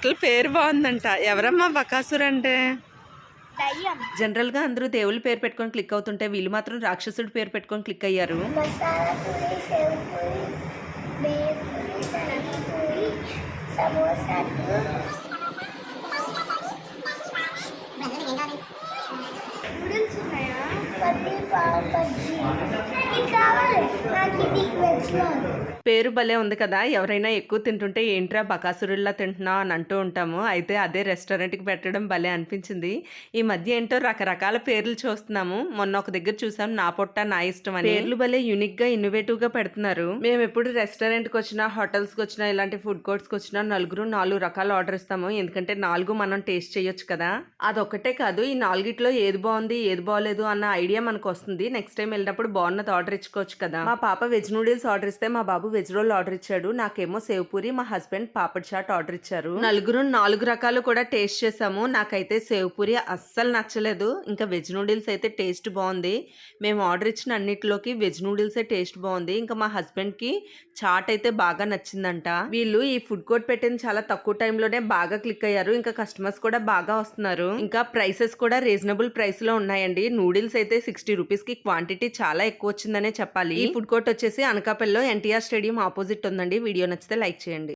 బట్టల పేరు బాగుందంట. ఎవరమ్మా బకాసురు అంటే? జనరల్ గా అందరూ దేవుళ్ళ పేరు పెట్టుకొని క్లిక్ అవుతుంటే వీళ్ళు మాత్రం రాక్షసుడి పేరు పెట్టుకొని క్లిక్ అయ్యారు. పేరు భలే ఉంది కదా. ఎవరైనా ఎక్కువ తింటుంటే ఏంట్రా బకాసురుల్లా తింటున్నావు అని అంటూ ఉంటాము. అయితే అదే రెస్టారెంట్కి పెట్టడం భలే అనిపించింది. ఈ మధ్య ఏంటో రకరకాల పేర్లు చూస్తున్నాము. మొన్న ఒక దగ్గర చూసాం, నా పొట్ట నా ఇష్టం అని. పేర్లు భలే యూనిక్ గా ఇన్నోవేటివ్ గా పెడుతున్నారు. మేము ఎప్పుడు రెస్టారెంట్కి వచ్చినా, హోటల్స్కి వచ్చినా, ఇలాంటి ఫుడ్ కోర్ట్స్కి వచ్చినా నలుగురు 4 రకాలు ఆర్డర్ ఇస్తాము. ఎందుకంటే 4 మనం టేస్ట్ చేయొచ్చు కదా. అదొక్కటే కాదు, ఈ 4గిట్లో ఏది బాగుంది ఏది బాగోలేదు అన్న ఐడియా మనకు వస్తుంది. నెక్స్ట్ టైం వెళ్ళినప్పుడు బాగున్నది ఆర్డర్ ఇచ్చుకోవచ్చు కదా. మా పాప వెజ్ నూడిల్స్ ఆర్డర్ ఇస్తే మా బాబు వెజ్ రోల్ ఆర్డర్ ఇచ్చాడు. నాకేమో సేవ్ పూరి, మా హస్బెండ్ పాపడ్ చాట్ ఆర్డర్ ఇచ్చారు. నలుగురు 4 రకాలు కూడా టేస్ట్ చేసాము. నాకైతే సేవ్ పూరి అస్సలు నచ్చలేదు. ఇంకా వెజ్ నూడిల్స్ అయితే టేస్ట్ బాగుంది. మేము ఆర్డర్ ఇచ్చిన అన్నిటిలోకి వెజ్ నూడిల్సే టేస్ట్ బాగుంది. ఇంకా మా హస్బెండ్ కి చాట్ అయితే బాగా నచ్చిందంట. వీళ్ళు ఈ ఫుడ్ కోర్ట్ పెట్టింది చాలా తక్కువ టైంలోనే బాగా క్లిక్ అయ్యారు. ఇంకా కస్టమర్స్ కూడా బాగా వస్తున్నారు. ఇంకా ప్రైసెస్ కూడా రీజనబుల్ ప్రైస్ లో ఉన్నాయండి. నూడిల్స్ అయితే 60 రూపీస్ కి క్వాంటిటీ చాలా ఎక్కువ వచ్చిందనే చెప్పాలి. ఈ ఫుడ్ కోర్ట్ వచ్చేసి అనకాపల్లిలో ఎన్టీఆర్ స్టేడియం ఆపోజిట్ ఉందండి. వీడియో నచ్చితే లైక్ చేయండి.